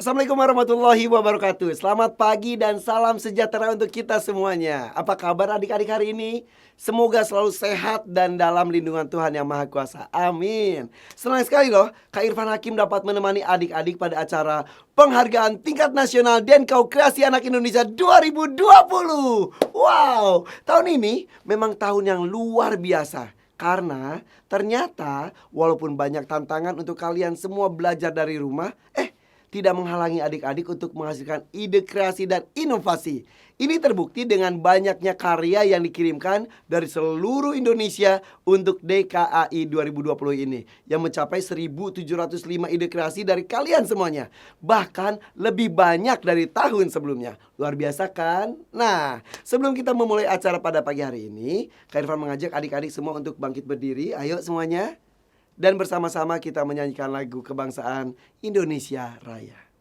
Assalamualaikum warahmatullahi wabarakatuh. Selamat pagi dan salam sejahtera untuk kita semuanya. Apa kabar adik-adik hari ini? Semoga selalu sehat dan dalam lindungan Tuhan Yang Maha Kuasa. Amin. Senang sekali loh Kak Irfan Hakim dapat menemani adik-adik pada acara penghargaan tingkat nasional Denkau Kreasi Anak Indonesia 2020. Wow, tahun ini memang tahun yang luar biasa. Karena ternyata walaupun banyak tantangan untuk kalian semua belajar dari rumah, tidak menghalangi adik-adik untuk menghasilkan ide kreasi dan inovasi. Ini terbukti dengan banyaknya karya yang dikirimkan dari seluruh Indonesia untuk DKAI 2020 ini, yang mencapai 1.705 ide kreasi dari kalian semuanya. Bahkan lebih banyak dari tahun sebelumnya. Luar biasa kan? Nah, sebelum kita memulai acara pada pagi hari ini, Kak Irfan mengajak adik-adik semua untuk bangkit berdiri. Ayo semuanya. Dan bersama-sama kita menyanyikan lagu kebangsaan Indonesia Raya.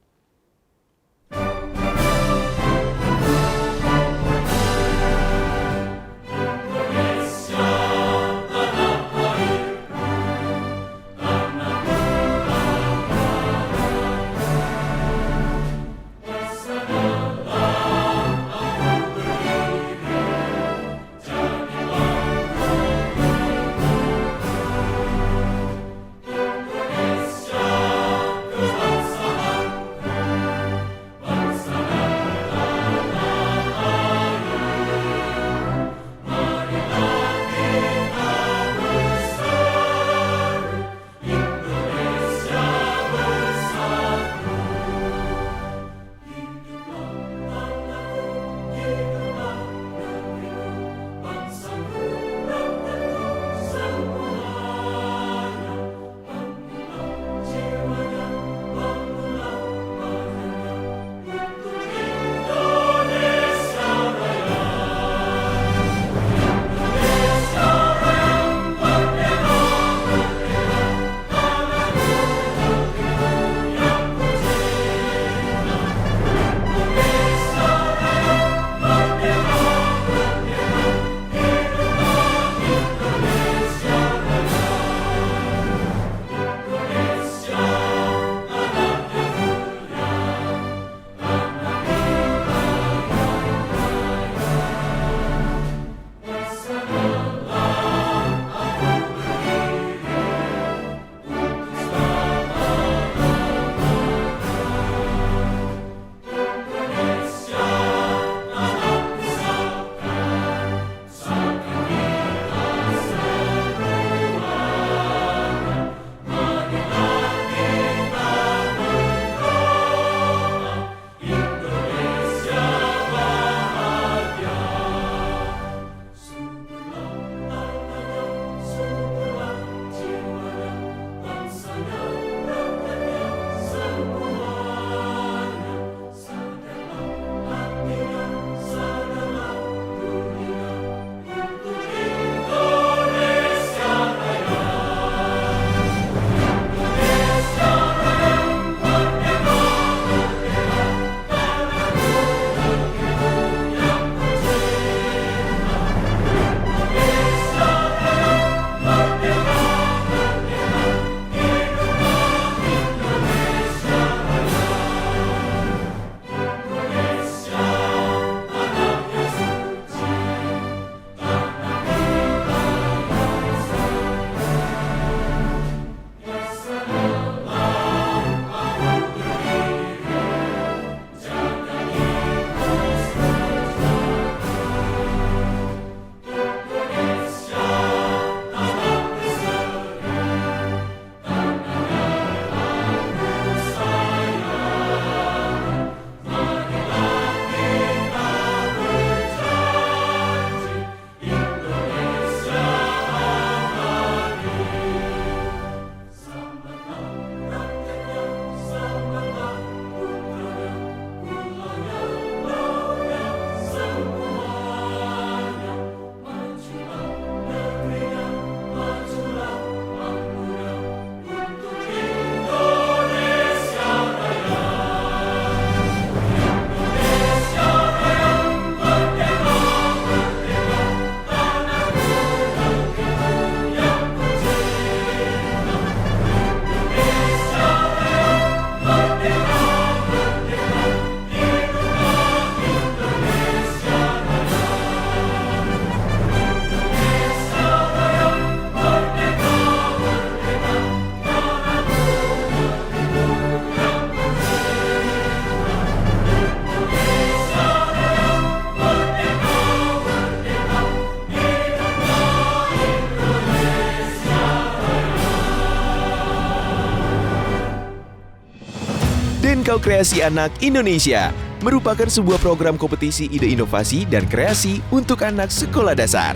Kau Kreasi Anak Indonesia merupakan sebuah program kompetisi ide inovasi dan kreasi untuk anak sekolah dasar.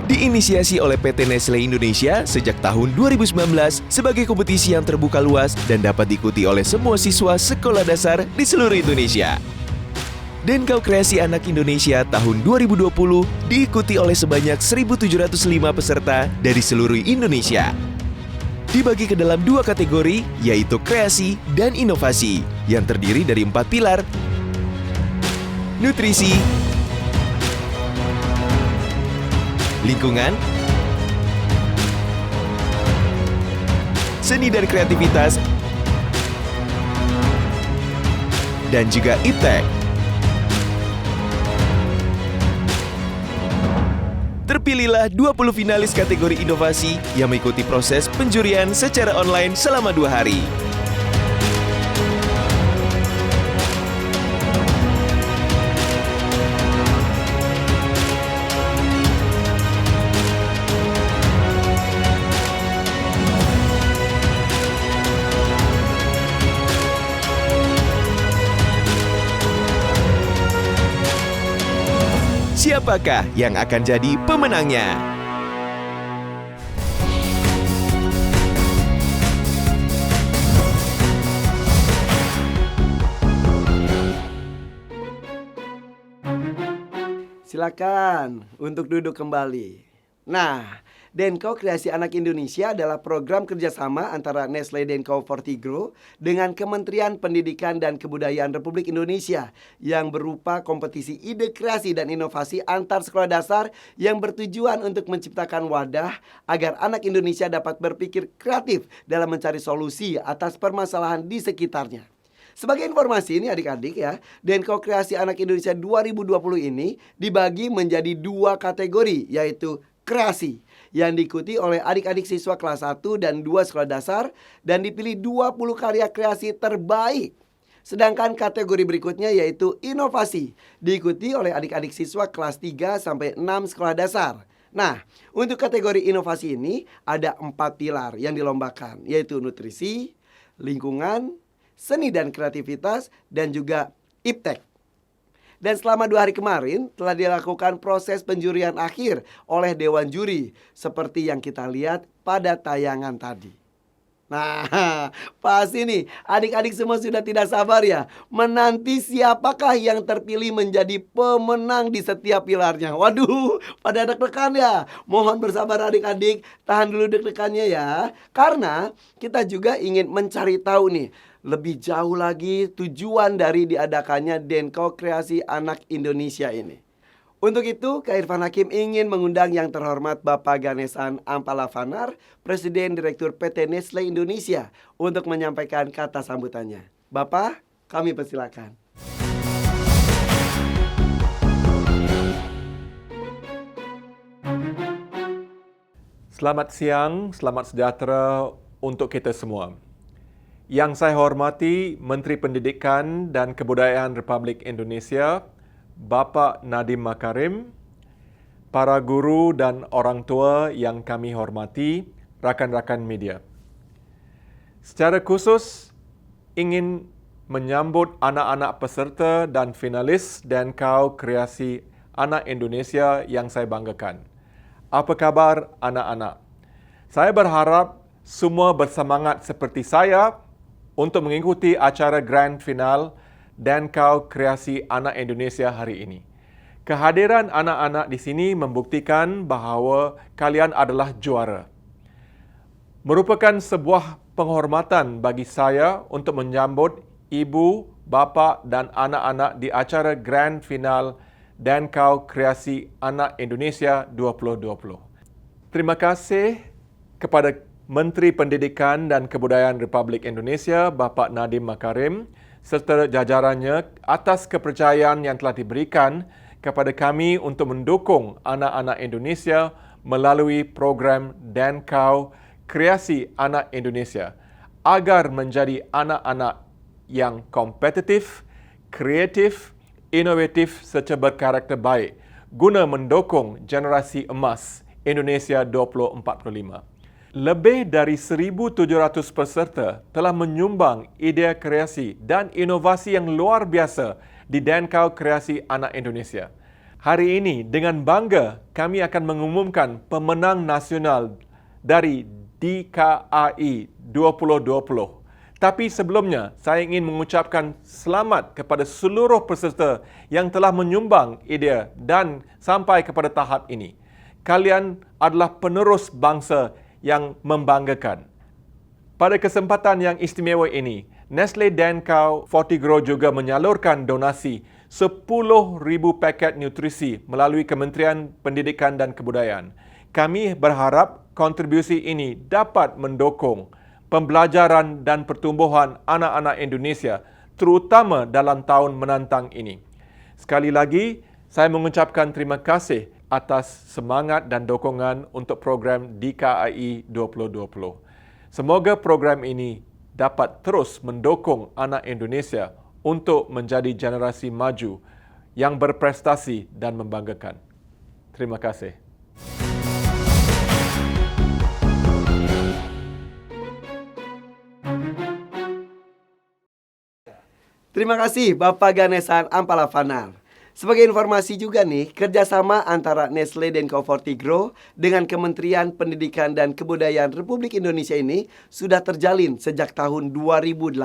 Diinisiasi oleh PT Nestle Indonesia sejak tahun 2019 sebagai kompetisi yang terbuka luas dan dapat diikuti oleh semua siswa sekolah dasar di seluruh Indonesia. Dan Kau Kreasi Anak Indonesia tahun 2020 diikuti oleh sebanyak 1.705 peserta dari seluruh Indonesia. Dibagi ke dalam 2 kategori, yaitu kreasi dan inovasi, yang terdiri dari 4 pilar: nutrisi, lingkungan, seni dan kreativitas, dan juga iptek. Terpilihlah 20 finalis kategori inovasi yang mengikuti proses penjurian secara online selama 2 hari. Siapakah yang akan jadi pemenangnya? Silakan untuk duduk kembali. Nah, Kau Kreasi Anak Indonesia adalah program kerjasama antara Nestle Kau Fortigro dengan Kementerian Pendidikan dan Kebudayaan Republik Indonesia yang berupa kompetisi ide kreasi dan inovasi antar sekolah dasar yang bertujuan untuk menciptakan wadah agar anak Indonesia dapat berpikir kreatif dalam mencari solusi atas permasalahan di sekitarnya. Sebagai informasi ini adik-adik ya, Kau Kreasi Anak Indonesia 2020 ini dibagi menjadi 2 kategori, yaitu kreasi yang diikuti oleh adik-adik siswa kelas 1 dan 2 sekolah dasar dan dipilih 20 karya kreasi terbaik. Sedangkan kategori berikutnya yaitu inovasi diikuti oleh adik-adik siswa kelas 3 sampai 6 sekolah dasar. Nah, untuk kategori inovasi ini ada 4 pilar yang dilombakan, yaitu nutrisi, lingkungan, seni dan kreativitas, dan juga iptek. Dan selama 2 hari kemarin telah dilakukan proses penjurian akhir oleh Dewan Juri seperti yang kita lihat pada tayangan tadi. Nah, pasti nih adik-adik semua sudah tidak sabar ya menanti siapakah yang terpilih menjadi pemenang di setiap pilarnya. Waduh, pada deg-degan ya. Mohon bersabar adik-adik, tahan dulu deg-degannya ya. Karena kita juga ingin mencari tahu nih lebih jauh lagi tujuan dari diadakannya Kau Kreasi Anak Indonesia ini. Untuk itu, Kak Irfan Hakim ingin mengundang yang terhormat Bapak Ganesan Ampalavanar, Presiden Direktur PT Nestle Indonesia, untuk menyampaikan kata sambutannya. Bapak, kami persilakan. Selamat siang, selamat sejahtera untuk kita semua. Yang saya hormati Menteri Pendidikan dan Kebudayaan Republik Indonesia, Bapak Nadiem Makarim, para guru dan orang tua yang kami hormati, rakan-rakan media. Secara khusus, ingin menyambut anak-anak peserta dan finalis Kau Kreasi Anak Indonesia yang saya banggakan. Apa kabar anak-anak? Saya berharap semua bersemangat seperti saya untuk mengikuti acara Grand Final Kau Kreasi Anak Indonesia hari ini. Kehadiran anak-anak di sini membuktikan bahawa kalian adalah juara. Merupakan sebuah penghormatan bagi saya untuk menyambut ibu, bapa dan anak-anak di acara Grand Final Kau Kreasi Anak Indonesia 2020. Terima kasih kepada Menteri Pendidikan dan Kebudayaan Republik Indonesia, Bapak Nadiem Makarim, serta jajarannya atas kepercayaan yang telah diberikan kepada kami untuk mendukung anak-anak Indonesia melalui program Kau Kreasi Anak Indonesia agar menjadi anak-anak yang kompetitif, kreatif, inovatif serta berkarakter baik guna mendukung generasi emas Indonesia 2045. Lebih dari 1,700 peserta telah menyumbang idea kreasi dan inovasi yang luar biasa di Denkau Kreasi Anak Indonesia. Hari ini, dengan bangga, kami akan mengumumkan pemenang nasional dari DKAI 2020. Tapi sebelumnya, saya ingin mengucapkan selamat kepada seluruh peserta yang telah menyumbang idea dan sampai kepada tahap ini. Kalian adalah penerus bangsa yang membanggakan. Pada kesempatan yang istimewa ini, Nestle Denkau Fortigro juga menyalurkan donasi 10,000 paket nutrisi melalui Kementerian Pendidikan dan Kebudayaan. Kami berharap kontribusi ini dapat mendukung pembelajaran dan pertumbuhan anak-anak Indonesia, terutama dalam tahun menantang ini. Sekali lagi, saya mengucapkan terima kasih atas semangat dan dukungan untuk program DKAI 2020. Semoga program ini dapat terus mendukung anak Indonesia untuk menjadi generasi maju yang berprestasi dan membanggakan. Terima kasih. Terima kasih Bapak Ganesan Ampalafanar. Sebagai informasi juga nih, kerjasama antara Nestle Denkau Fortigro dengan Kementerian Pendidikan dan Kebudayaan Republik Indonesia ini sudah terjalin sejak tahun 2008.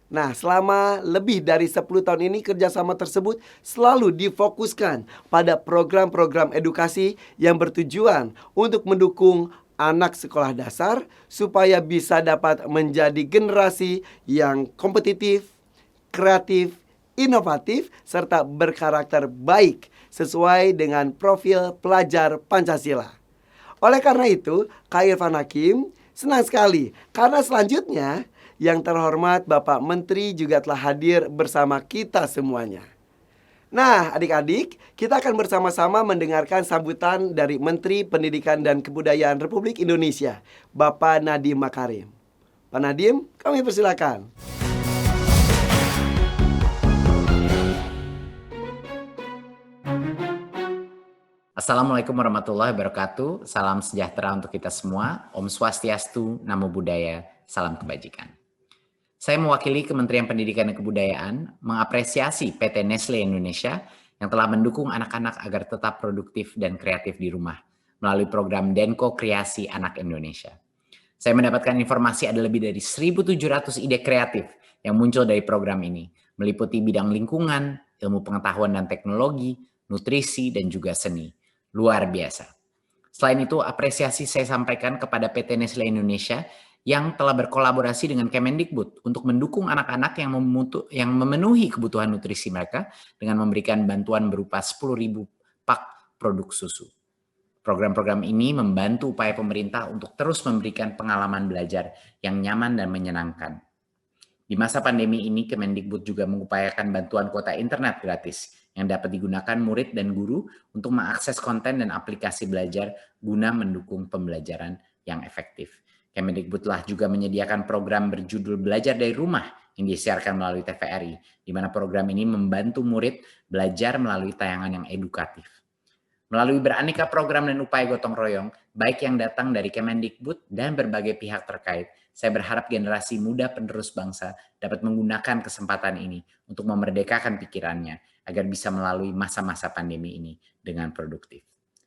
Nah, selama lebih dari 10 tahun ini kerjasama tersebut selalu difokuskan pada program-program edukasi yang bertujuan untuk mendukung anak sekolah dasar supaya bisa dapat menjadi generasi yang kompetitif, kreatif, inovatif, serta berkarakter baik sesuai dengan profil pelajar Pancasila. Oleh karena itu, Kak Irfan Hakim senang sekali karena selanjutnya yang terhormat Bapak Menteri juga telah hadir bersama kita semuanya. Nah, adik-adik, kita akan bersama-sama mendengarkan sambutan dari Menteri Pendidikan dan Kebudayaan Republik Indonesia, Bapak Nadiem Makarim. Pak Nadiem, kami persilakan. Assalamualaikum warahmatullahi wabarakatuh. Salam sejahtera untuk kita semua. Om Swastiastu, Namo Buddhaya, salam kebajikan. Saya mewakili Kementerian Pendidikan dan Kebudayaan mengapresiasi PT Nestle Indonesia yang telah mendukung anak-anak agar tetap produktif dan kreatif di rumah melalui program Denko Kreasi Anak Indonesia. Saya mendapatkan informasi ada lebih dari 1.700 ide kreatif yang muncul dari program ini, meliputi bidang lingkungan, ilmu pengetahuan dan teknologi, nutrisi, dan juga seni. Luar biasa. Selain itu, apresiasi saya sampaikan kepada PT Nestle Indonesia yang telah berkolaborasi dengan Kemendikbud untuk mendukung anak-anak yang memenuhi kebutuhan nutrisi mereka dengan memberikan bantuan berupa 10.000 pak produk susu. Program-program ini membantu upaya pemerintah untuk terus memberikan pengalaman belajar yang nyaman dan menyenangkan. Di masa pandemi ini, Kemendikbud juga mengupayakan bantuan kuota internet gratis yang dapat digunakan murid dan guru untuk mengakses konten dan aplikasi belajar guna mendukung pembelajaran yang efektif. Kemendikbud telah juga menyediakan program berjudul Belajar dari Rumah yang disiarkan melalui TVRI, di mana program ini membantu murid belajar melalui tayangan yang edukatif. Melalui beraneka program dan upaya gotong royong, baik yang datang dari Kemendikbud dan berbagai pihak terkait, saya berharap generasi muda penerus bangsa dapat menggunakan kesempatan ini untuk memerdekakan pikirannya agar bisa melalui masa-masa pandemi ini dengan produktif.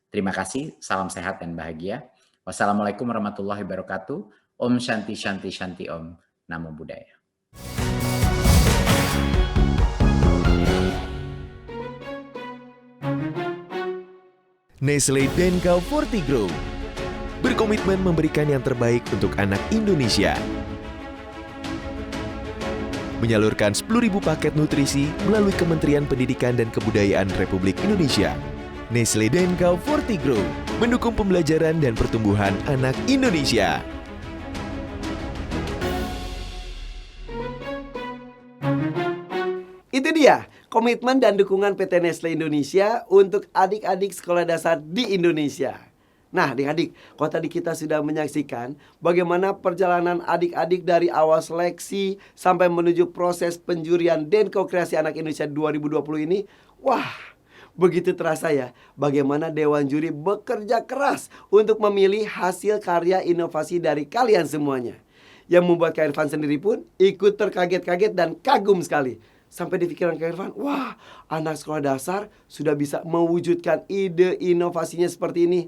Terima kasih, salam sehat dan bahagia. Wassalamualaikum warahmatullahi wabarakatuh. Om Shanti Shanti Shanti Om. Namo Buddhaya. Nestle Denkau Fortigro berkomitmen memberikan yang terbaik untuk anak Indonesia. Menyalurkan 10.000 paket nutrisi melalui Kementerian Pendidikan dan Kebudayaan Republik Indonesia. Nestle Denkau Fortigro mendukung pembelajaran dan pertumbuhan anak Indonesia. Itu dia komitmen dan dukungan PT Nestle Indonesia untuk adik-adik sekolah dasar di Indonesia. Nah, adik-adik, kalau tadi kita sudah menyaksikan bagaimana perjalanan adik-adik dari awal seleksi sampai menuju proses penjurian Denko Kreasi Anak Indonesia 2020 ini, wah, Begitu terasa ya, bagaimana Dewan Juri bekerja keras untuk memilih hasil karya inovasi dari kalian semuanya. Yang membuat Kak Irfan sendiri pun ikut terkaget-kaget dan kagum sekali. Sampai di pikiran Kak Irfan, wah, anak sekolah dasar sudah bisa mewujudkan ide inovasinya seperti ini.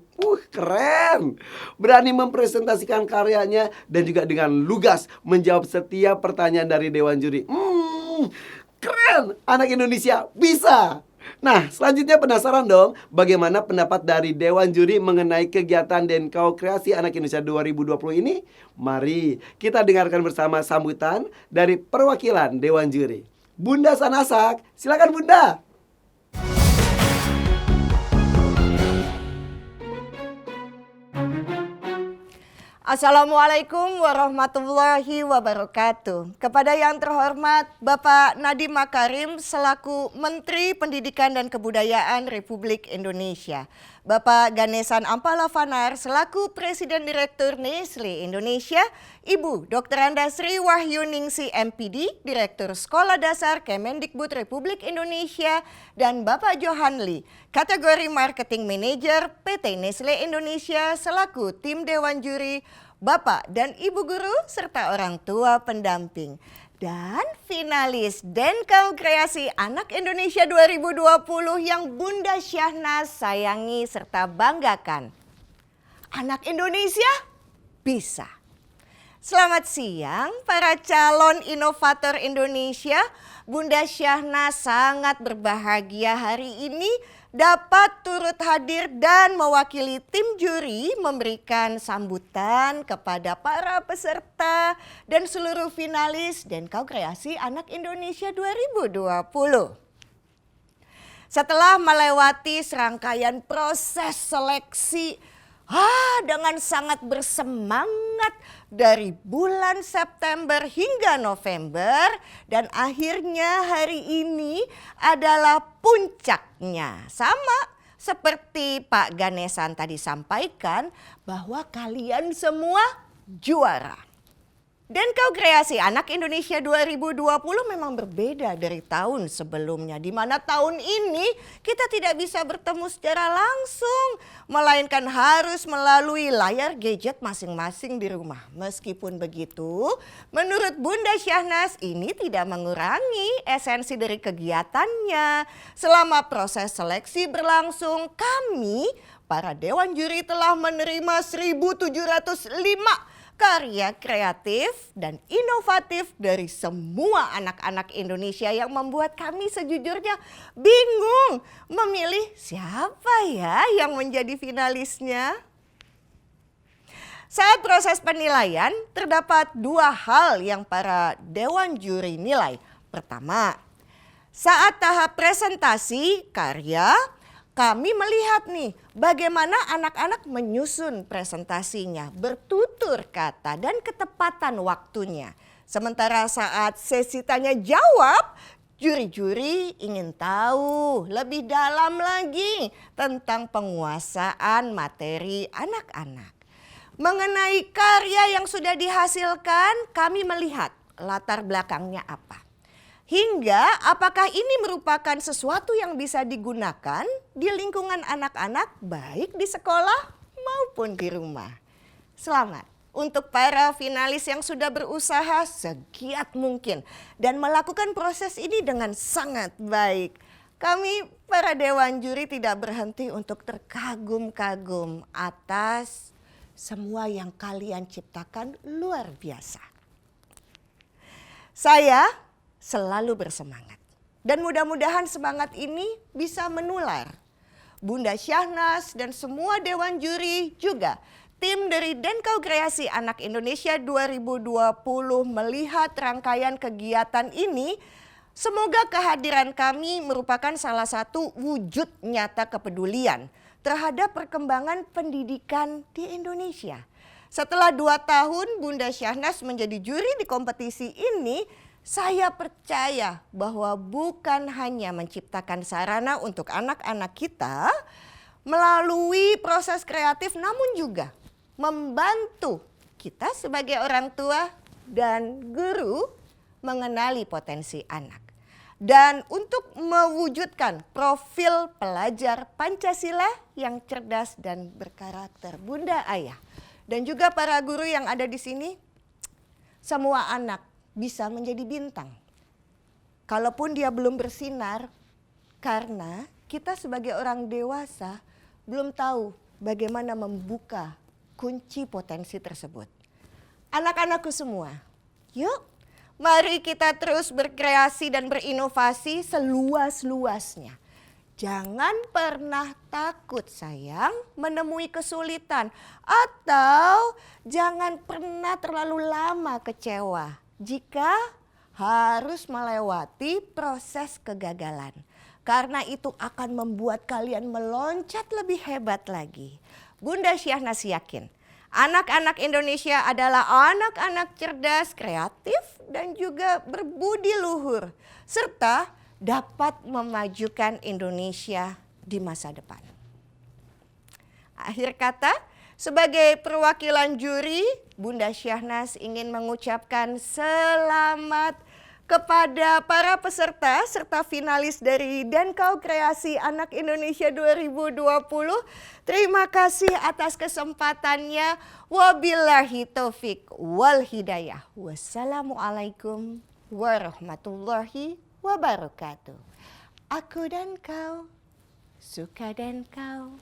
Keren! Berani mempresentasikan karyanya dan juga dengan lugas menjawab setiap pertanyaan dari Dewan Juri. Keren! Anak Indonesia bisa! Nah, selanjutnya penasaran dong bagaimana pendapat dari Dewan Juri mengenai kegiatan Denkau Kreasi Anak Indonesia 2020 ini? Mari kita dengarkan bersama sambutan dari perwakilan Dewan Juri. Bunda Sanasak, silakan Bunda. Assalamualaikum warahmatullahi wabarakatuh. Kepada yang terhormat Bapak Nadiem Makarim selaku Menteri Pendidikan dan Kebudayaan Republik Indonesia, Bapak Ganesan Ampalafanar selaku Presiden Direktur Nestle Indonesia, Ibu Dr. Andasri Wahyuningsi MPD, Direktur Sekolah Dasar Kemendikbud Republik Indonesia, dan Bapak Johan Lee, kategori Marketing Manager PT Nestle Indonesia selaku tim Dewan Juri, Bapak dan Ibu guru serta orang tua pendamping. Dan finalis Denkau Kreasi Anak Indonesia 2020 yang Bunda Syahnas sayangi serta banggakan. Anak Indonesia bisa. Selamat siang para calon inovator Indonesia. Bunda Syahnas sangat berbahagia hari ini dapat turut hadir dan mewakili tim juri memberikan sambutan kepada para peserta dan seluruh finalis Denkau Kreasi Anak Indonesia 2020. Setelah melewati serangkaian proses seleksi dengan sangat bersemangat dari bulan September hingga November, dan akhirnya hari ini adalah puncaknya. Sama seperti Pak Ganesan tadi sampaikan bahwa kalian semua juara. Denkau Kreasi Anak Indonesia 2020 memang berbeda dari tahun sebelumnya, di mana tahun ini kita tidak bisa bertemu secara langsung, melainkan harus melalui layar gadget masing-masing di rumah. Meskipun begitu, menurut Bunda Syahnas ini tidak mengurangi esensi dari kegiatannya. Selama proses seleksi berlangsung, kami para Dewan Juri telah menerima 1.705 karya kreatif dan inovatif dari semua anak-anak Indonesia yang membuat kami sejujurnya bingung memilih siapa ya yang menjadi finalisnya. Saat proses penilaian terdapat dua hal yang para Dewan Juri nilai. Pertama, saat tahap presentasi karya, kami melihat nih bagaimana anak-anak menyusun presentasinya, bertutur kata dan ketepatan waktunya. Sementara saat sesi tanya jawab, juri-juri ingin tahu lebih dalam lagi tentang penguasaan materi anak-anak. Mengenai karya yang sudah dihasilkan, kami melihat latar belakangnya apa. Hingga apakah ini merupakan sesuatu yang bisa digunakan di lingkungan anak-anak baik di sekolah maupun di rumah. Selamat untuk para finalis yang sudah berusaha segiat mungkin dan melakukan proses ini dengan sangat baik. Kami para Dewan Juri tidak berhenti untuk terkagum-kagum atas semua yang kalian ciptakan luar biasa. Saya selalu bersemangat dan mudah-mudahan semangat ini bisa menular. Bunda Syahnas dan semua Dewan Juri juga tim dari Denkau Kreasi Anak Indonesia 2020 melihat rangkaian kegiatan ini. Semoga kehadiran kami merupakan salah satu wujud nyata kepedulian terhadap perkembangan pendidikan di Indonesia. Setelah 2 tahun Bunda Syahnas menjadi juri di kompetisi ini, saya percaya bahwa bukan hanya menciptakan sarana untuk anak-anak kita melalui proses kreatif, namun juga membantu kita sebagai orang tua dan guru mengenali potensi anak. Dan untuk mewujudkan profil pelajar Pancasila yang cerdas dan berkarakter, Bunda, Ayah, dan juga para guru yang ada di sini, semua anak bisa menjadi bintang. Kalaupun dia belum bersinar, karena kita sebagai orang dewasa belum tahu bagaimana membuka kunci potensi tersebut. Anak-anakku semua, yuk mari kita terus berkreasi dan berinovasi seluas-luasnya. Jangan pernah takut sayang menemui kesulitan, atau jangan pernah terlalu lama kecewa jika harus melewati proses kegagalan. Karena itu akan membuat kalian meloncat lebih hebat lagi. Bunda Syahnas yakin anak-anak Indonesia adalah anak-anak cerdas, kreatif, dan juga berbudi luhur, serta dapat memajukan Indonesia di masa depan. Akhir kata, sebagai perwakilan juri, Bunda Syahnas ingin mengucapkan selamat kepada para peserta serta finalis dari Denkau Kreasi Anak Indonesia 2020. Terima kasih atas kesempatannya. Wabillahi taufik wal hidayah. Wassalamualaikum warahmatullahi wabarakatuh. Aku dan kau, suka dan kau.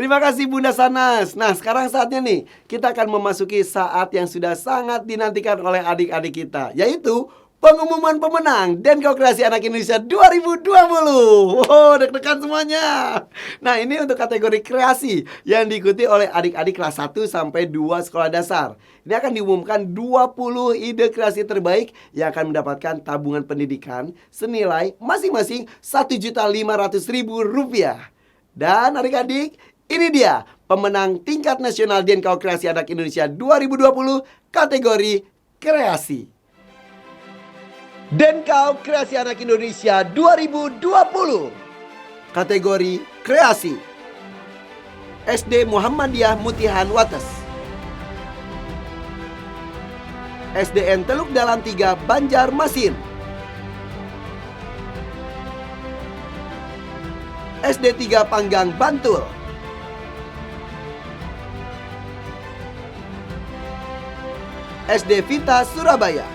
Terima kasih Bunda Sanas. Nah, sekarang saatnya nih kita akan memasuki saat yang sudah sangat dinantikan oleh adik-adik kita, yaitu pengumuman pemenang Denkau Kreasi Anak Indonesia 2020. Wow, deg-degan semuanya. Nah, ini untuk kategori kreasi yang diikuti oleh adik-adik kelas 1 sampai 2 sekolah dasar. Ini akan diumumkan 20 ide kreasi terbaik yang akan mendapatkan tabungan pendidikan senilai masing-masing Rp1.500.000. Dan adik-adik, ini dia pemenang tingkat nasional Denkau Kreasi Anak Indonesia 2020 kategori kreasi. Denkau Kreasi Anak Indonesia 2020 kategori kreasi. SD Muhammadiyah Mutihan Wates, SDN Teluk Dalam 3 Banjarmasin, SD 3 Panggang Bantul, SD Vita Surabaya,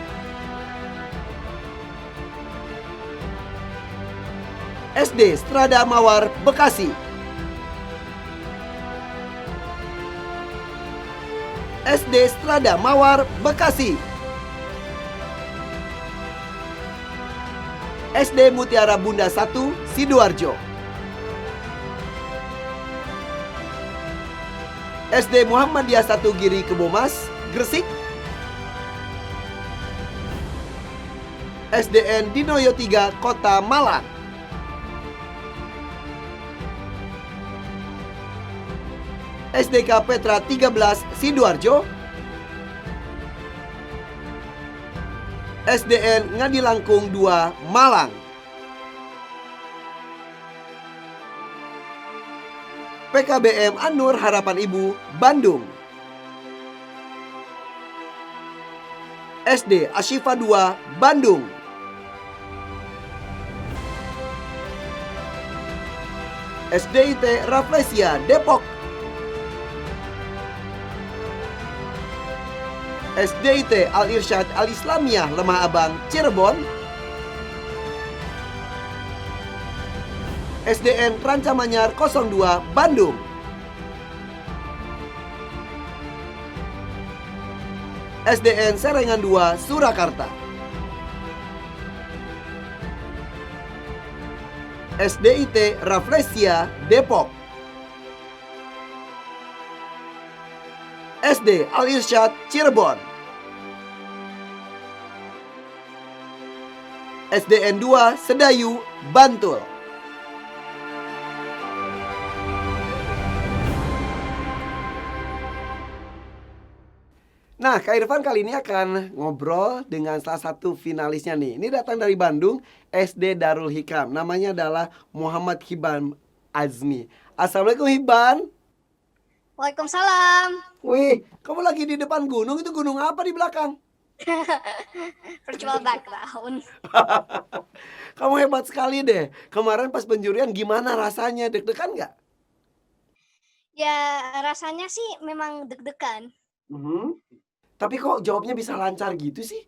SD Strada Mawar Bekasi, SD Strada Mawar Bekasi, SD Mutiara Bunda 1 Sidoarjo, SD Muhammadiyah 1 Giri Kebomas Gresik, SDN Dinoyo 3 Kota Malang, SDK Petra 13 Sidoarjo, SDN Ngadilangkung 2 Malang, PKBM An-Nur Harapan Ibu Bandung, SD Ashifa 2 Bandung, SDIT Rafflesia Depok, SDIT Al-Irsyad Al-Islamiyah Lemah Abang Cirebon, SDN Rancamanyar 02 Bandung, SDN Serengan 2 Surakarta, SDIT Rafflesia Depok, SD Al-Irsyad Cirebon, SDN 2 Sedayu Bantul. Nah, Kak Irfan kali ini akan ngobrol dengan salah satu finalisnya nih. Ini datang dari Bandung, SD Darul Hikam. Namanya adalah Muhammad Hiban Azmi. Assalamualaikum Hiban. Waalaikumsalam. Wih, kamu lagi di depan gunung, itu gunung apa di belakang? Virtual background. Kamu hebat sekali deh. Kemarin pas penjurian gimana rasanya? Deg-degan nggak? Ya, rasanya sih memang deg-degan. Mhm. Tapi kok jawabnya bisa lancar gitu sih?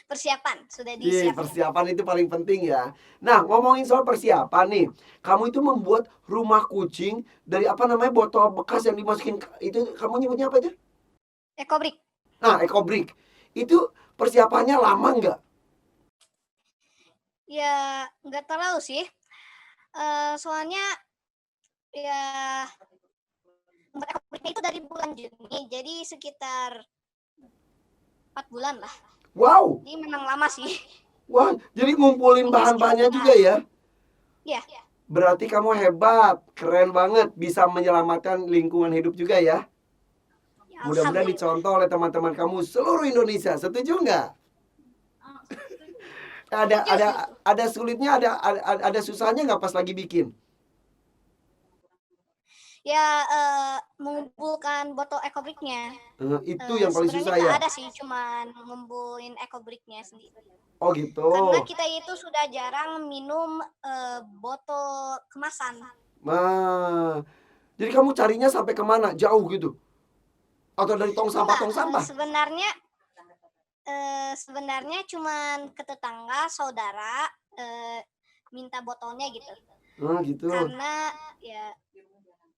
Persiapan sudah Iya, disiapkan. persiapan itu paling penting ya. Nah, ngomongin soal persiapan nih. Kamu itu membuat rumah kucing dari apa namanya botol bekas yang dimasukin itu kamu nyebutnya apa itu? Ekobrik. Nah, ekobrik. Itu persiapannya lama nggak? Ya, nggak terlalu sih. Soalnya ya membuat ekobriknya itu dari bulan Juni, jadi sekitar 4 bulan lah. Wow. Jadi memang lama sih. Wah, jadi ngumpulin bahan-bahannya juga ya? Ya, Berarti kamu hebat, keren banget, bisa menyelamatkan lingkungan hidup juga ya. ya Mudah-mudahan alhamdulillah. dicontoh oleh teman-teman kamu seluruh Indonesia. Setuju nggak? Ada sulitnya, ada susahnya nggak pas lagi bikin? Ya, mengumpulkan botol ekobriknya. Itu yang paling susah Sebenarnya ya. nggak ada sih, cuman ngumpulin ekobriknya sendiri. Oh gitu. Karena kita itu sudah jarang minum botol kemasan. Nah, jadi kamu carinya sampai kemana? Jauh gitu? Atau dari tong sampah, tong sampah? Sebenarnya cuman ke tetangga, saudara minta botolnya gitu. Gitu. Karena ya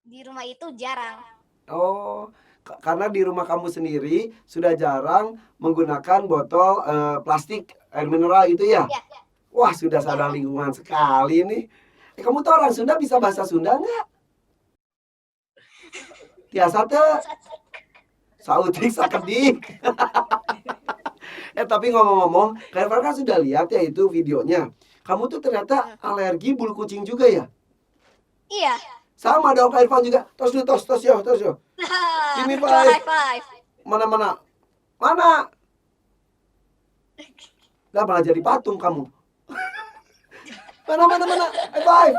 di rumah itu jarang. Oh, karena di rumah kamu sendiri sudah jarang menggunakan botol plastik air mineral itu ya? Ya, Wah, sudah sadar lingkungan sekali nih. Kamu tuh orang Sunda bisa bahasa Sunda nggak? Tiasa teh, sautik sakedik. Tapi ngomong-ngomong, kalian kan sudah lihat ya itu videonya. Kamu tuh ternyata alergi bulu kucing juga ya? iya. Sama dong Kak Irfan juga. Tos dulu, tos yo, tos yo. Give me High five. five. Mana? Lah malah jadi patung kamu. Mana? High five.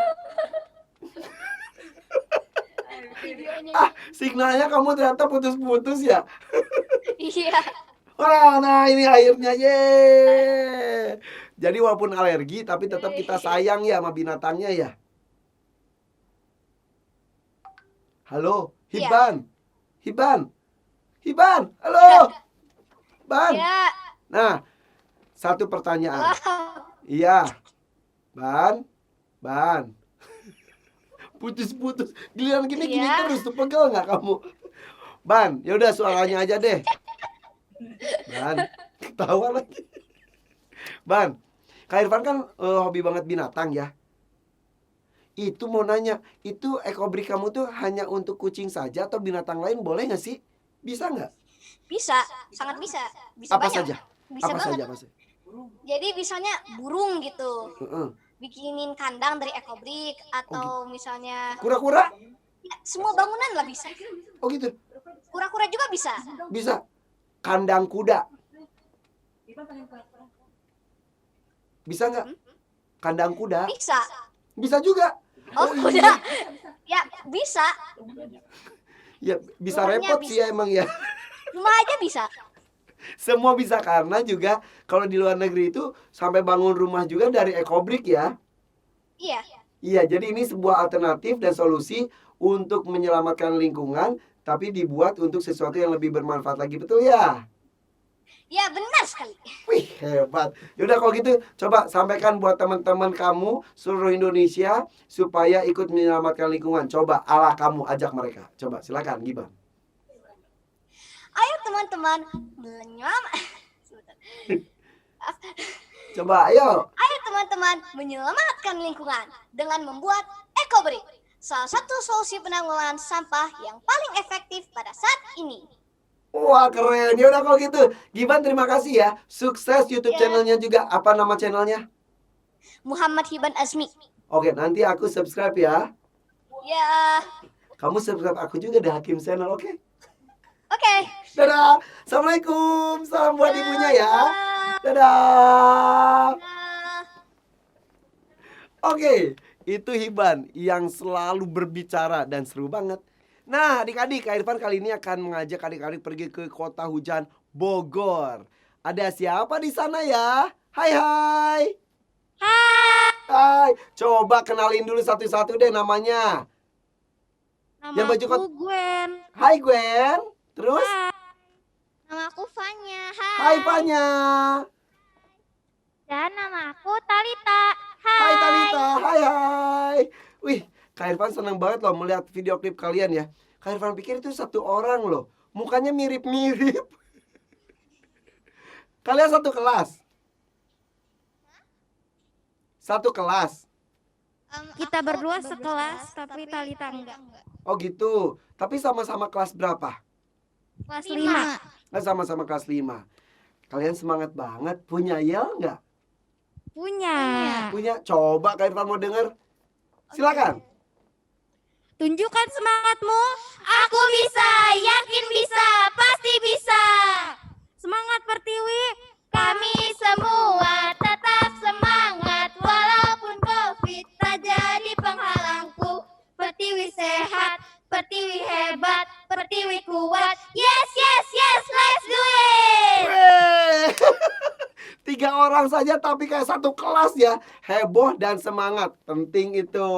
Signalnya kamu ternyata putus-putus ya. Iya. Wah, nah ini akhirnya ye. Jadi walaupun alergi tapi tetap kita sayang ya sama binatangnya ya. Halo, Iya. Hiban, halo, Ban. Ya. Nah, satu pertanyaan. Wow. Iya, Ban. Putus-putus. Giliran gini Iya. terus tuh pegel nggak kamu? Ban, yaudah suaranya aja deh. Ban, ketawa lagi. Ban, Kak Irfan kan hobi banget binatang ya. Itu mau nanya, itu ekobrik kamu tuh hanya untuk kucing saja atau binatang lain boleh nggak sih? Bisa nggak? Bisa, sangat bisa. Bisa Apa banyak. saja? Bisa Apa banget. saja Mas? Jadi misalnya burung gitu. Heeh. Bikinin kandang dari ekobrik atau misalnya Kura-kura? ya, semua bangunan lah bisa. Oh gitu. Kura-kura juga bisa. Bisa. Kandang kuda. Bisa nggak? Kandang kuda? Bisa. Bisa juga. Oh, iya. kuda. Ya, bisa. Ya, bisa Rumahnya repot sih ya emang ya. Rumah aja bisa. Semua bisa karena juga kalau di luar negeri itu sampai bangun rumah juga dari ekobrik ya. Iya. Iya, jadi ini sebuah alternatif dan solusi untuk menyelamatkan lingkungan tapi dibuat untuk sesuatu yang lebih bermanfaat lagi, betul ya? Ya, benar sekali. Wih, hebat. Yaudah kalau gitu coba sampaikan buat teman-teman kamu seluruh Indonesia supaya ikut menyelamatkan lingkungan. Coba ala kamu ajak mereka. Coba silakan Giban. Ayo teman-teman Coba ayo. Ayo teman-teman menyelamatkan lingkungan dengan membuat ekobrik. Salah satu solusi penanggulangan sampah yang paling efektif pada saat ini. Wah keren. Yaudah kalau gitu Giban terima kasih ya. Sukses YouTube Ya. channelnya juga. Apa nama channelnya? Muhammad Hiban Azmi. Oke nanti aku subscribe ya. Ya. Kamu subscribe aku juga di Hakim Channel, oke? Oke. Dadah. Assalamualaikum. Salam buat ibunya ya. Dadah. Nah. Oke, itu Hiban yang selalu berbicara dan seru banget. Nah, adik-adik, Kak Irfan kali ini akan mengajak adik-adik pergi ke kota hujan Bogor. Ada siapa di sana ya? Hai hai. Hai. Coba kenalin dulu satu-satu deh namanya. Yang baju Gwen. Hai Gwen. Terus? Nama aku Fanya. Hai Fanya. Dan nama aku Talita. Hai Talita. Hai hai. Wih, Kak Irfan senang banget loh melihat video klip kalian ya. Kak Irfan pikir itu satu orang loh. Mukanya mirip-mirip. Kalian satu kelas? Satu kelas? Kita berdua sekelas, tapi Talita enggak. Oh gitu. Tapi sama-sama kelas berapa? Kelas 5. Nah, sama-sama kelas 5. Kalian semangat banget. Punya yel nggak? Punya. Punya. Coba Kak Irfan mau denger. Silakan. Tunjukkan semangatmu. Aku bisa, yakin bisa, pasti bisa. Semangat Pertiwi. Kami semua tetap semangat walaupun COVID tak jadi penghalangku. Pertiwi sehat, Pertiwi hebat, Pertiwi kuat. Yes, yes, yes, let's do it. Wey. 3 orang saja tapi kayak satu kelas ya. Heboh dan semangat. Penting itu.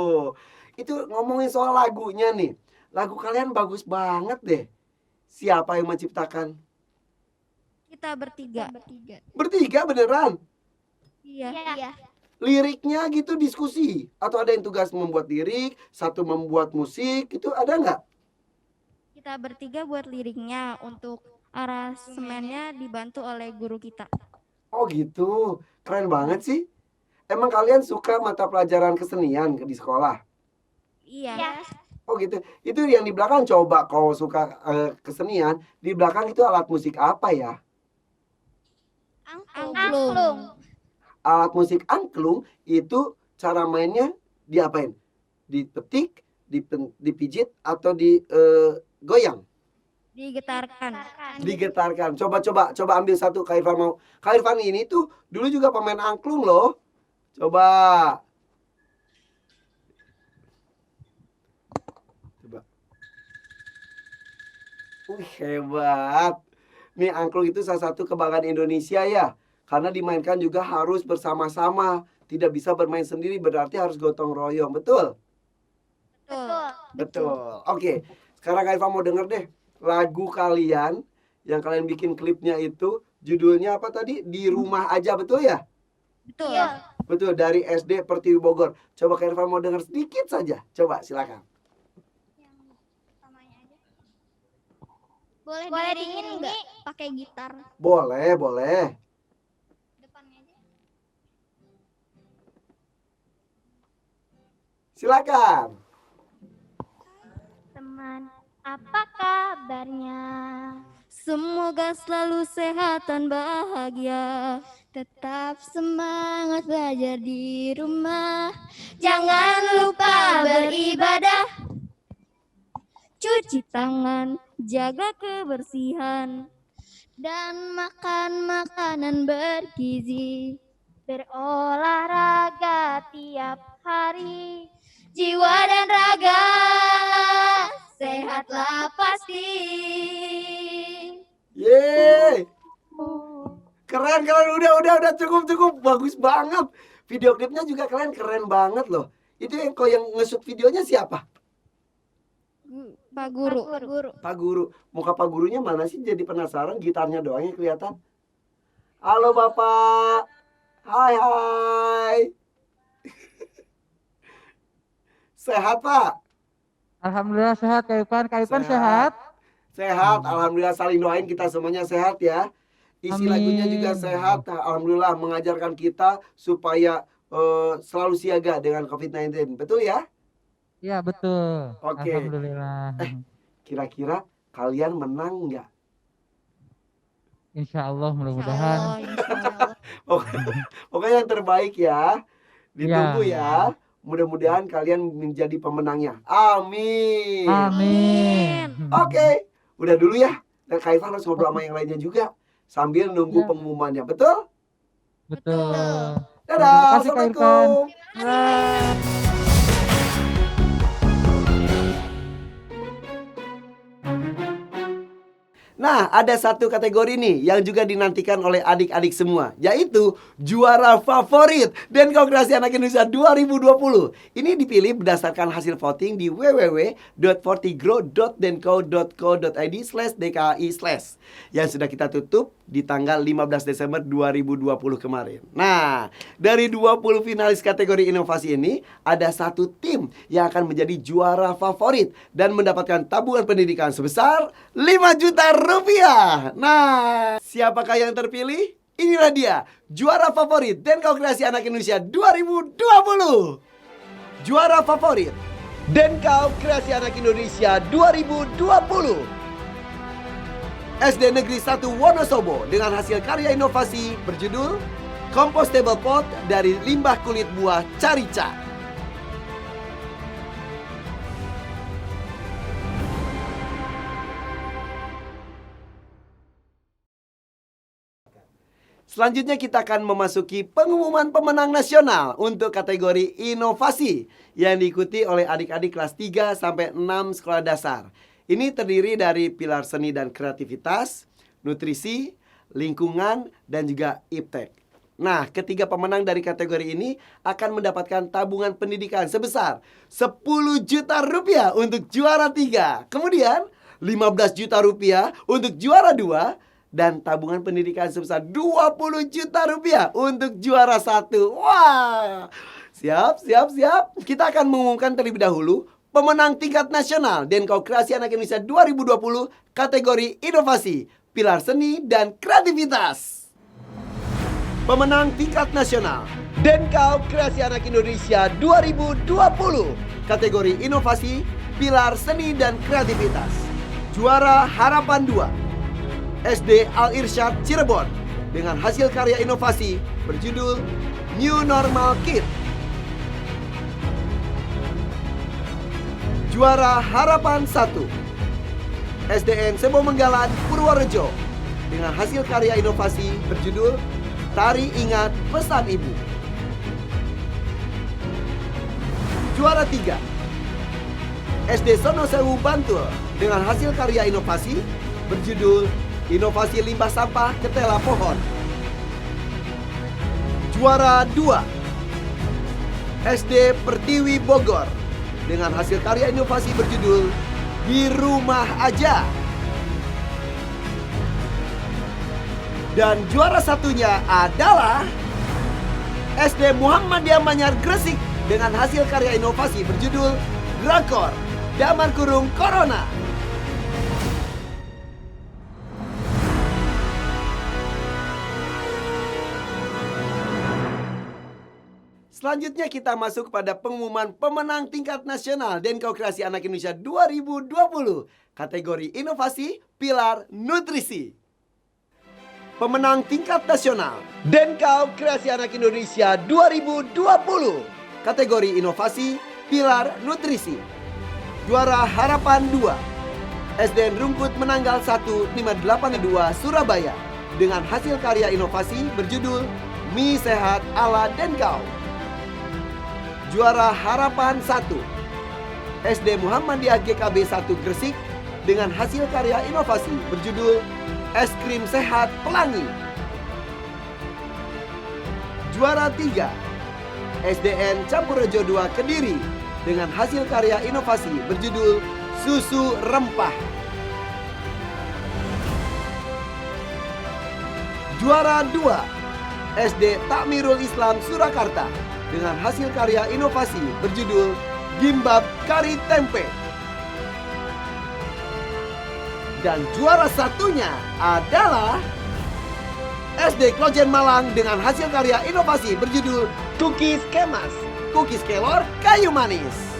Itu ngomongin soal lagunya nih. Lagu kalian bagus banget deh. Siapa yang menciptakan? Kita bertiga. Bertiga beneran? Iya. Liriknya gitu diskusi? Atau ada yang tugas membuat lirik, satu membuat musik, itu ada nggak? Kita bertiga buat liriknya, untuk aransemennya dibantu oleh guru kita. Oh gitu, keren banget sih. Emang kalian suka mata pelajaran kesenian di sekolah? Iya. Oh gitu, itu yang di belakang coba kalau suka kesenian, di belakang itu alat musik apa ya? Angklung. Alat musik angklung itu cara mainnya diapain? Dipetik, dipijit, atau digoyang? Digetarkan. Digetarkan. Coba ambil satu. Kak Irfan mau. Kak Irfan ini tuh dulu juga pemain angklung loh. Coba. Hebat. Nih angklung itu salah satu kebanggaan Indonesia ya. Karena dimainkan juga harus bersama-sama. Tidak bisa bermain sendiri, berarti harus gotong royong. Betul? Betul. Oke. Sekarang Kak Irfan mau denger deh. Lagu kalian yang kalian bikin klipnya itu judulnya apa tadi? Di Rumah Aja, betul ya? Betul. Betul, dari SD Pertiwi Bogor. Coba Kak Irfan mau denger sedikit saja. Coba silakan. Boleh diiringin nggak pakai gitar? Boleh. Depannya aja. Silakan. Teman, apa kabarnya? Semoga selalu sehat dan bahagia. Tetap semangat belajar di rumah. Jangan lupa beribadah. Cuci tangan, jaga kebersihan, dan makan makanan bergizi. Berolahraga tiap hari, jiwa dan raga sehatlah pasti. Yeay. Keren. Udah cukup. Bagus banget. Video klipnya juga kalian keren banget loh. Itu yang nge-shoot videonya siapa? Pak Guru. Pak Guru. Muka Pak Gurunya mana sih? Jadi penasaran, gitarnya doang yang kelihatan. Halo Bapak. Hai. Sehat Pak? Alhamdulillah sehat Kak Irfan. Kak Irfan sehat? Sehat, alhamdulillah, saling doain kita semuanya sehat ya. Isi Amin. lagunya juga sehat. Alhamdulillah mengajarkan kita supaya selalu siaga dengan COVID-19. Betul ya? Iya betul. Oke. Alhamdulillah. Kira-kira kalian menang nggak? Insya Allah mudah-mudahan. Pokoknya yang terbaik ya. Ditunggu ya. Mudah-mudahan kalian menjadi pemenangnya. Amin. Amin. Oke. Udah dulu ya. Dan Kak Irfan harus ngobrol sama yang lainnya juga. Sambil nunggu Ya. pengumumannya. Betul? Betul. Dadah. Terima kasih, Kak Assalamualaikum. Irfan. Nah, ada satu kategori nih yang juga dinantikan oleh adik-adik semua, yaitu juara favorit Denko Kreasi Anak Indonesia 2020. Ini dipilih berdasarkan hasil voting di www.fortigrow.denko.co.id/dki/ yang sudah kita tutup di tanggal 15 Desember 2020 kemarin. Nah, dari 20 finalis kategori inovasi ini, ada satu tim yang akan menjadi juara favorit dan mendapatkan tabungan pendidikan sebesar 5 juta rupiah. Nah, siapakah yang terpilih? Inilah dia, juara favorit Denko Kreasi Anak Indonesia 2020. Juara favorit Denko Kreasi Anak Indonesia 2020. SD Negeri 1 Wonosobo dengan hasil karya inovasi berjudul Compostable Pot dari limbah kulit buah carica. Selanjutnya kita akan memasuki pengumuman pemenang nasional untuk kategori inovasi yang diikuti oleh adik-adik kelas 3 sampai 6 sekolah dasar. Ini terdiri dari pilar seni dan kreativitas, nutrisi, lingkungan, dan juga iptek. Nah, ketiga pemenang dari kategori ini akan mendapatkan tabungan pendidikan sebesar 10 juta rupiah untuk juara 3. Kemudian 15 juta rupiah untuk juara 2. Dan tabungan pendidikan sebesar 20 juta rupiah untuk juara 1. Wah, siap. Kita akan mengumumkan terlebih dahulu pemenang tingkat nasional Denko Kreasi Anak Indonesia 2020 kategori inovasi, pilar seni, dan kreativitas. Pemenang tingkat nasional Denko Kreasi Anak Indonesia 2020 kategori inovasi, pilar seni, dan kreativitas. Juara Harapan 2 SD Al-Irsyad Cirebon dengan hasil karya inovasi berjudul New Normal Kit. Juara Harapan 1 SDN Sebo Menggalan Purworejo dengan hasil karya inovasi berjudul Tari Ingat Pesan Ibu. Juara 3 SD Sonosewu Bantul dengan hasil karya inovasi berjudul Inovasi Limbah Sampah Ketela Pohon. Juara 2 SD Pertiwi Bogor dengan hasil karya inovasi berjudul Di Rumah Aja. Dan juara satunya adalah SD Muhammadiyah Manyar Gresik dengan hasil karya inovasi berjudul Drakor Damar Kurung Corona. Selanjutnya kita masuk pada pengumuman pemenang tingkat nasional Denko Kreasi Anak Indonesia 2020 kategori inovasi pilar nutrisi. Pemenang tingkat nasional Denko Kreasi Anak Indonesia 2020 kategori inovasi pilar nutrisi. Juara Harapan 2 SDN Rungkut Menanggal 1582 Surabaya dengan hasil karya inovasi berjudul Mie Sehat ala Denko. Juara Harapan 1 SD Muhammadiyah GKB 1 Gresik dengan hasil karya inovasi berjudul Es Krim Sehat Pelangi. Juara 3 SDN Campurejo 2 Kediri dengan hasil karya inovasi berjudul Susu Rempah. Juara 2 SD Takmirul Islam Surakarta dengan hasil karya inovasi berjudul Gimbap Kari Tempe. Dan juara satunya adalah SD Klojen Malang dengan hasil karya inovasi berjudul Cookies Kemas, Cookies Kelor Kayu Manis.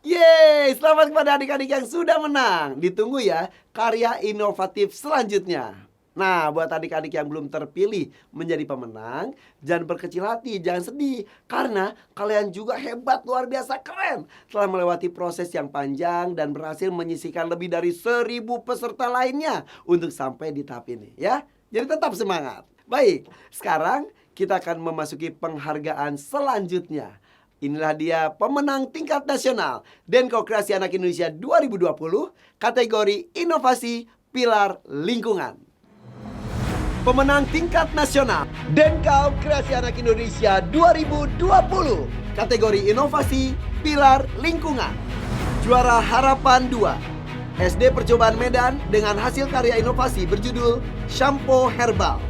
Yeay, selamat kepada adik-adik yang sudah menang. Ditunggu ya karya inovatif selanjutnya. Nah, buat adik-adik yang belum terpilih menjadi pemenang, jangan berkecil hati, jangan sedih. Karena kalian juga hebat, luar biasa keren. Telah melewati proses yang panjang dan berhasil menyisihkan lebih dari 1000 peserta lainnya untuk sampai di tahap ini ya. Jadi tetap semangat. Baik, sekarang kita akan memasuki penghargaan selanjutnya, Inilah dia pemenang tingkat nasional Denko Kreasi Anak Indonesia 2020 kategori Inovasi Pilar Lingkungan. Pemenang tingkat nasional Denko Kreasi Anak Indonesia 2020 kategori Inovasi Pilar Lingkungan. Juara Harapan 2 SD Percobaan Medan dengan hasil karya inovasi berjudul Shampoo Herbal.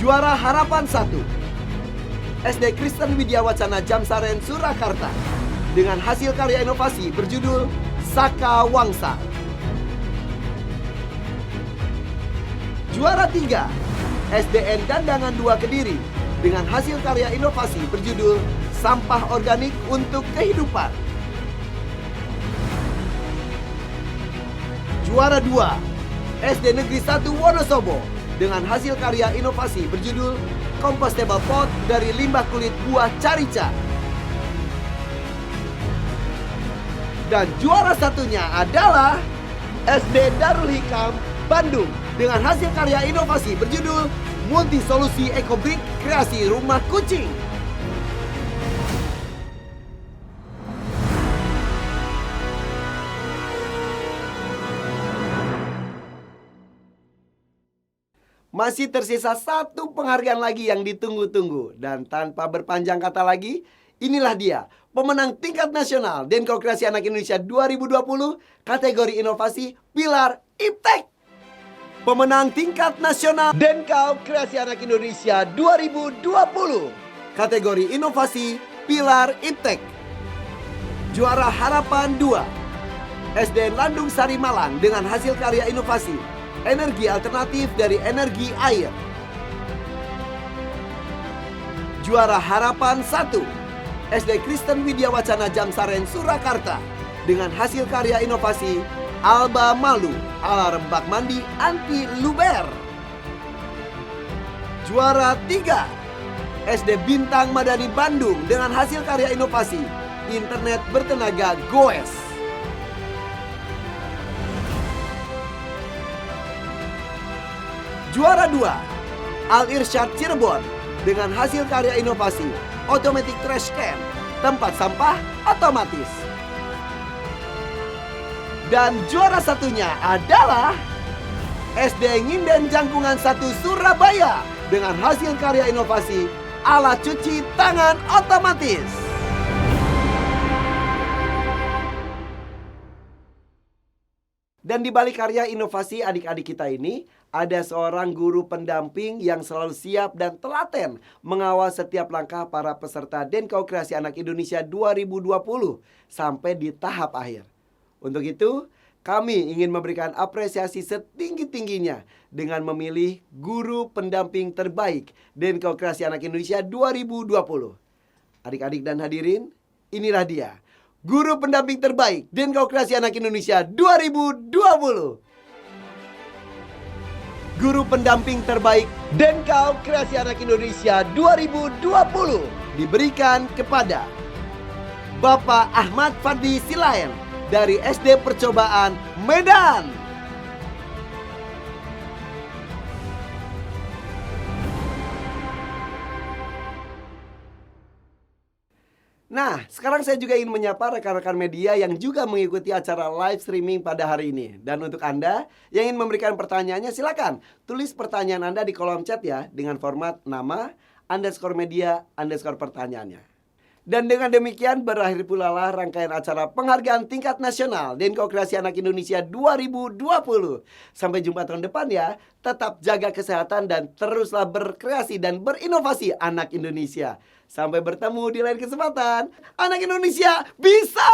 Juara Harapan 1 SD Kristen Widya Wacana Jamsaren Surakarta dengan hasil karya inovasi berjudul Saka Wangsa. Juara 3 SDN Dandangan 2 Kediri dengan hasil karya inovasi berjudul Sampah Organik untuk Kehidupan. Juara 2 SD Negeri 1 Wonosobo dengan hasil karya inovasi berjudul Compostable Pot dari limbah kulit buah carica. Dan juara satunya adalah SD Darul Hikam Bandung dengan hasil karya inovasi berjudul Multi Solusi Ecobrick Kreasi Rumah Kucing. Masih tersisa satu penghargaan lagi yang ditunggu-tunggu. Dan tanpa berpanjang kata lagi, inilah dia pemenang tingkat nasional Denko Kreasi Anak Indonesia 2020 kategori inovasi Pilar Iptek. Pemenang tingkat nasional Denko Kreasi Anak Indonesia 2020 kategori inovasi Pilar Iptek. Juara Harapan 2 SD Landung Sari Malang dengan hasil karya inovasi energi alternatif dari energi air. Juara Harapan 1 SD Kristen Widya Wacana Jamsaren Surakarta dengan hasil karya inovasi Alba Malu alarm bak mandi anti luber. Juara 3 SD Bintang Madani Bandung dengan hasil karya inovasi internet bertenaga goes. Juara 2 Al Irsyad Cirebon dengan hasil karya inovasi Automatic Trash Can, tempat sampah otomatis. Dan juara satunya adalah SD Nginden Jangkungan 1 Surabaya dengan hasil karya inovasi alat cuci tangan otomatis. Dan di balik karya inovasi adik-adik kita ini, ada seorang guru pendamping yang selalu siap dan telaten mengawal setiap langkah para peserta Denko Kreasi Anak Indonesia 2020 sampai di tahap akhir. Untuk itu, kami ingin memberikan apresiasi setinggi-tingginya dengan memilih guru pendamping terbaik Denko Kreasi Anak Indonesia 2020. Adik-adik dan hadirin, inilah dia. Guru pendamping terbaik Denko Kreasi Anak Indonesia 2020. Guru pendamping terbaik Denko Kreasi Anak Indonesia 2020 diberikan kepada Bapak Ahmad Fadli Silaen dari SD Percobaan Medan. Nah, sekarang saya juga ingin menyapa rekan-rekan media yang juga mengikuti acara live streaming pada hari ini. Dan untuk Anda yang ingin memberikan pertanyaannya, silakan tulis pertanyaan Anda di kolom chat ya, dengan format nama, _media, pertanyaannya. Dan dengan demikian berakhir pula lah rangkaian acara penghargaan tingkat nasional Denko Kreasi Anak Indonesia 2020. Sampai jumpa tahun depan ya. Tetap jaga kesehatan dan teruslah berkreasi dan berinovasi anak Indonesia. Sampai bertemu di lain kesempatan. Anak Indonesia bisa!